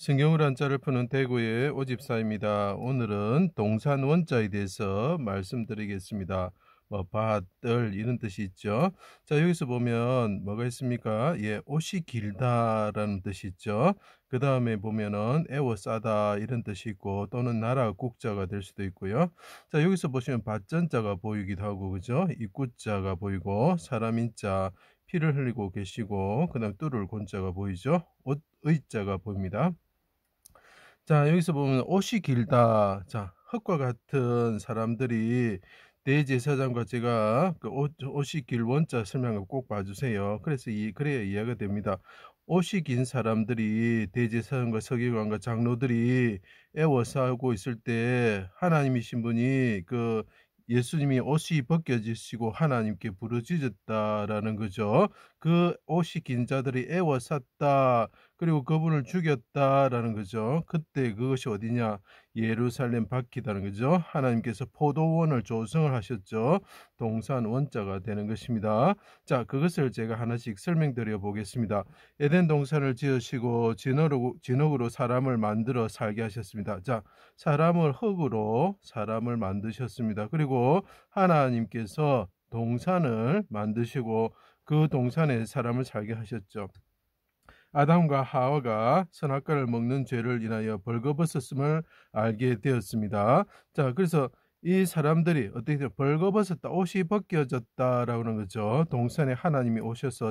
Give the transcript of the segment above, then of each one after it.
신경을 한자를 푸는 대구의 오집사입니다. 오늘은 동산 원자에 대해서 말씀드리겠습니다. 밭들 이런 뜻이 있죠. 자, 여기서 보면 뭐가 있습니까? 예, 옷이 길다라는 뜻이 있죠. 그 다음에 보면은 애워싸다 이런 뜻이 있고 또는 나라 국자가 될 수도 있고요. 자, 여기서 보시면 밭전자가 보이기도 하고 그죠? 입구자가 보이고 사람 인자 피를 흘리고 계시고 그 다음 뚫을 곤자가 보이죠? 옷 의자가 보입니다. 자, 여기서 보면 옷이 길다. 자, 흙과 같은 사람들이 대제사장과 제가 그 옷이 길 원자 설명을 꼭 봐주세요. 그래서 그래야 이해가 됩니다. 옷이 긴 사람들이 대제사장과 서기관과 장로들이 애워싸고 있을 때 하나님이신 분이 그 예수님이 옷이 벗겨지시고 하나님께 부르짖었다라는 거죠. 그 옷이 긴 자들이 애워쌌다. 그리고 그분을 죽였다라는 거죠. 그때 그것이 어디냐? 예루살렘 밖이라는 거죠. 하나님께서 포도원을 조성을 하셨죠. 동산 원자가 되는 것입니다. 자, 그것을 제가 하나씩 설명드려 보겠습니다. 에덴 동산을 지으시고 진흙으로 사람을 만들어 살게 하셨습니다. 자, 흙으로 사람을 만드셨습니다. 그리고 하나님께서 동산을 만드시고 그 동산에 사람을 살게 하셨죠. 아담과 하와가 선악과를 먹는 죄를 인하여 벌거벗었음을 알게 되었습니다. 자, 그래서 이 사람들이 어떻게 돼요? 벌거벗었다, 옷이 벗겨졌다라고 하는 거죠. 동산에 하나님이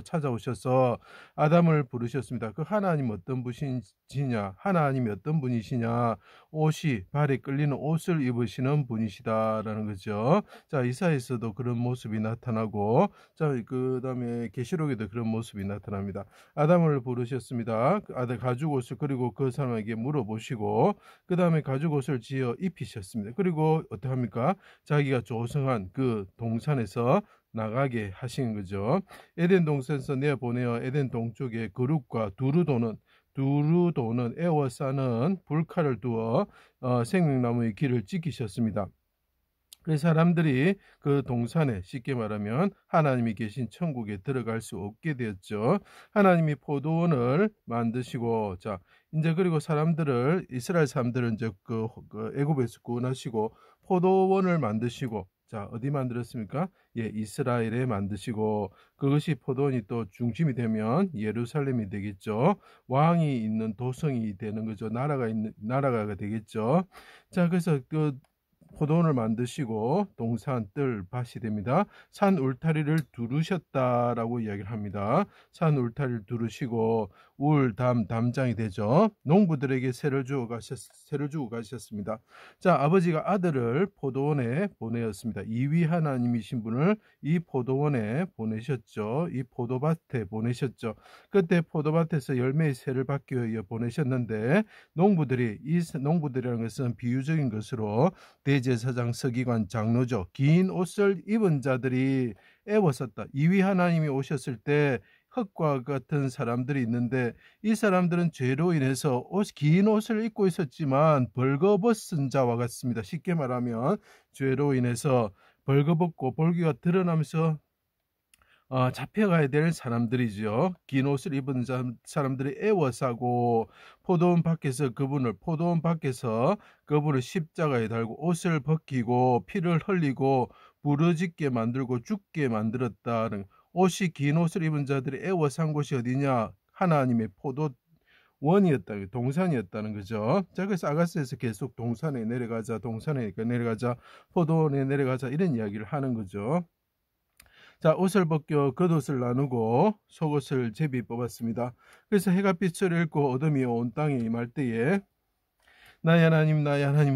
찾아오셔서 아담을 부르셨습니다. 그 하나님 어떤 분이시냐? 하나님이 어떤 분이시냐? 옷이 발에 끌리는 옷을 입으시는 분이시다라는 거죠. 자, 이사야에서도 그런 모습이 나타나고, 자, 그 다음에 계시록에도 그런 모습이 나타납니다. 아담을 부르셨습니다. 아들 가죽옷을 그리고 그 사람에게 물어보시고 그 다음에 가죽옷을 지어 입히셨습니다. 그리고 어떻게 합니까? 자기가 조성한 그 동산에서 나가게 하신 거죠. 에덴 동산에서 내보내어 에덴 동쪽에 그룹과 두루도는 에워싸는 불칼을 두어 생명나무의 길을 지키셨습니다. 그 사람들이 그 동산에 쉽게 말하면 하나님이 계신 천국에 들어갈 수 없게 되었죠. 하나님이 포도원을 만드시고, 자, 이제 그리고 이스라엘 사람들은 이제 그 애굽에서 구원하시고 포도원을 만드시고, 자, 어디 만들었습니까? 예, 이스라엘에 만드시고, 그것이 포도원이 또 중심이 되면 예루살렘이 되겠죠. 왕이 있는 도성이 되는 거죠. 나라가 되겠죠. 자, 그래서 그 포도원을 만드시고 동산 뜰 밭이 됩니다. 산 울타리를 두르셨다라고 이야기를 합니다. 산 울타리를 두르시고 담장이 되죠. 농부들에게 세를 주고 가셨습니다. 자, 아버지가 아들을 포도원에 보내었습니다. 이위 하나님이신 분을 이 포도원에 보내셨죠. 이 포도밭에 보내셨죠. 그때 포도밭에서 열매의 세를 받기 위해 보내셨는데 농부들이라는 것은 비유적인 것으로 대제사장, 서기관, 장로죠. 긴 옷을 입은 자들이 애워쌌다. 이위 하나님이 오셨을 때 흙과 같은 사람들이 있는데 이 사람들은 죄로 인해서 긴 옷을 입고 있었지만 벌거벗은 자와 같습니다. 쉽게 말하면 죄로 인해서 벌거벗고 볼기가 드러나면서 잡혀가야 될 사람들이죠. 긴 옷을 입은 사람들이 애워싸고 포도원 밖에서 그분을 십자가에 달고 옷을 벗기고 피를 흘리고 부르짖게 만들고 죽게 만들었다는, 옷이 긴 옷을 입은 자들이 애워싼 곳이 어디냐? 하나님의 동산이었다는 거죠. 자, 그래서 아가스에서 계속 동산에 내려가자, 포도원에 내려가자 이런 이야기를 하는 거죠. 자, 옷을 벗겨 겉옷을 나누고 속옷을 제비 뽑았습니다. 그래서 해가 빛을 잃고 어둠이 온 땅에 임할 때에 나의 하나님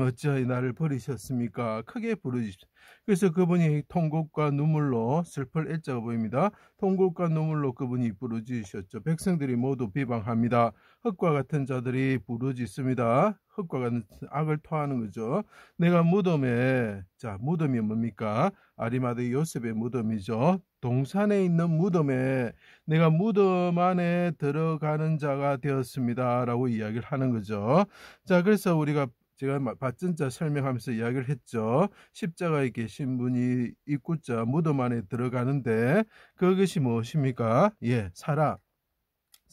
어찌하여 나를 버리셨습니까? 크게 부르짖으십시오. 그래서 그분이 통곡과 눈물로 슬플 애자가 보입니다. 통곡과 눈물로 그분이 부르짖으셨죠. 백성들이 모두 비방합니다. 흙과 같은 자들이 부르짖습니다. 흙과 같은 악을 토하는 거죠. 내가 무덤이 뭡니까? 아리마대 요셉의 무덤이죠. 동산에 있는 무덤에 내가 무덤 안에 들어가는 자가 되었습니다. 라고 이야기를 하는 거죠. 자, 그래서 제가 밭전자 설명하면서 이야기를 했죠. 십자가에 계신 분이 입구자 무덤 안에 들어가는데 그것이 무엇입니까? 예,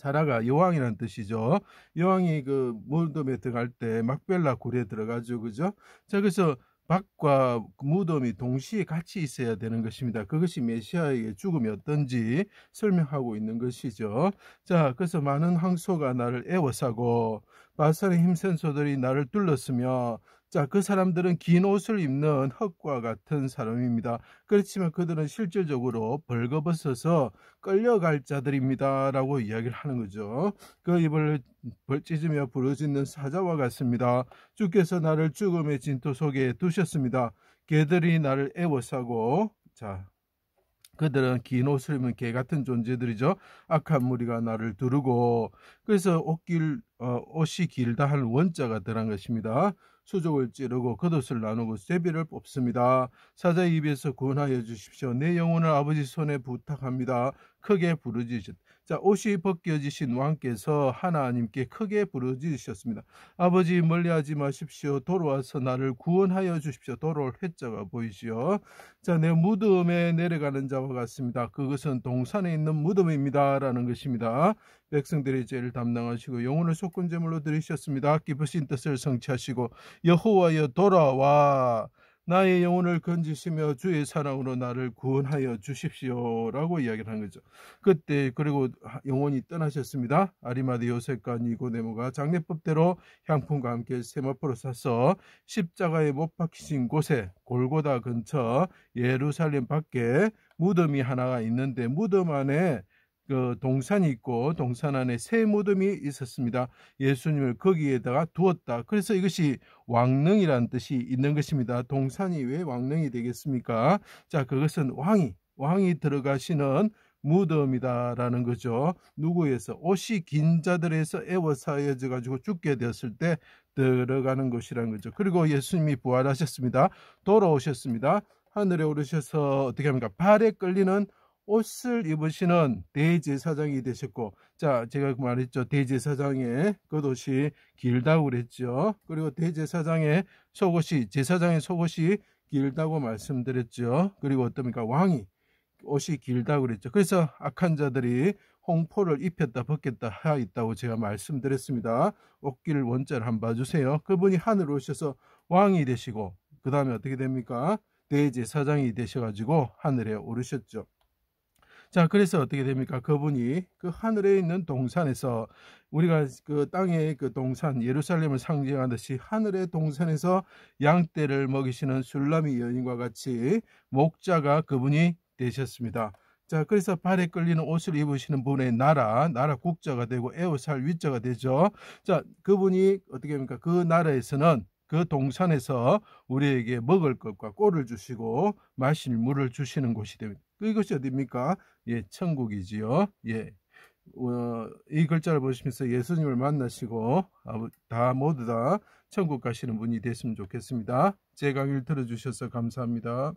사라가 여왕이라는 뜻이죠. 여왕이 그 무덤에 들어갈 때 막벨라 굴에 들어가죠. 그죠? 자, 그래서 박과 무덤이 동시에 같이 있어야 되는 것입니다. 그것이 메시아의 죽음이 어떤지 설명하고 있는 것이죠. 자, 그래서 많은 황소가 나를 애워싸고 바산의 힘센 소들이 나를 둘렀으며, 자, 그 사람들은 긴 옷을 입는 흑과 같은 사람입니다. 그렇지만 그들은 실질적으로 벌거벗어서 끌려갈 자들입니다. 라고 이야기를 하는 거죠. 그 입을 찢으며 부르짖는 사자와 같습니다. 주께서 나를 죽음의 진토 속에 두셨습니다. 개들이 나를 애워싸고, 자, 그들은 긴 옷을 입은 개 같은 존재들이죠. 악한 무리가 나를 두르고, 그래서 옷이 길다 하는 원자가 들어간 것입니다. 수족을 찌르고 겉옷을 나누고 쇠비를 뽑습니다. 사자의 입에서 구원하여 주십시오. 내 영혼을 아버지 손에 부탁합니다. 크게 부르짖으셨. 자, 옷이 벗겨지신 왕께서 하나님께 크게 부르짖으셨습니다. 아버지, 멀리하지 마십시오. 돌아와서 나를 구원하여 주십시오. 돌아올 회자가 보이시오. 자, 내 무덤에 내려가는 자와 같습니다. 그것은 동산에 있는 무덤입니다. 라는 것입니다. 백성들의 죄를 담당하시고 영혼을 속건제물로 드리셨습니다. 기쁘신 뜻을 성취하시고 여호와여 돌아와 나의 영혼을 건지시며 주의 사랑으로 나를 구원하여 주십시오. 라고 이야기를 한 거죠. 그때 그리고 영혼이 떠나셨습니다. 아리마대 요셉과 니고데모가 장례법대로 향품과 함께 세마포로 싸서 십자가에 못 박히신 곳에 골고다 근처 예루살렘 밖에 무덤이 하나가 있는데, 무덤 안에 그 동산이 있고 동산 안에 새 무덤이 있었습니다. 예수님을 거기에다가 두었다. 그래서 이것이 왕릉이라는 뜻이 있는 것입니다. 동산이 왜 왕릉이 되겠습니까? 자, 그것은 왕이 들어가시는 무덤이다라는 거죠. 누구에서? 옷이 긴 자들에서 애워싸여져 가지고 죽게 되었을 때 들어가는 곳이라는 거죠. 그리고 예수님이 부활하셨습니다. 돌아오셨습니다. 하늘에 오르셔서 어떻게 합니까? 발에 끌리는 옷을 입으시는 대제사장이 되셨고, 자, 제가 말했죠. 대제사장의 겉옷이 길다고 그랬죠. 그리고 대제사장의 속옷이, 제사장의 속옷이 길다고 말씀드렸죠. 그리고 어떻습니까? 왕이 옷이 길다고 그랬죠. 그래서 악한 자들이 홍포를 입혔다 벗겼다 하였다고 제가 말씀드렸습니다. 옷길 원자를 한번 봐주세요. 그분이 하늘에 오셔서 왕이 되시고, 그 다음에 어떻게 됩니까? 대제사장이 되셔가지고 하늘에 오르셨죠. 자, 그래서 어떻게 됩니까? 그분이 그 하늘에 있는 동산에서, 우리가 그 땅의 그 동산 예루살렘을 상징하듯이 하늘의 동산에서 양떼를 먹이시는 술라미 여인과 같이 목자가 그분이 되셨습니다. 자, 그래서 발에 끌리는 옷을 입으시는 분의 나라 국자가 되고 에워살 위자가 되죠. 자, 그분이 어떻게 합니까? 그 나라에서는, 그 동산에서 우리에게 먹을 것과 꼴을 주시고 마실 물을 주시는 곳이 됩니다. 이것이 어디입니까? 예, 천국이지요. 예. 이 글자를 보시면서 예수님을 만나시고 모두 다 천국 가시는 분이 됐으면 좋겠습니다. 제 강의를 들어주셔서 감사합니다.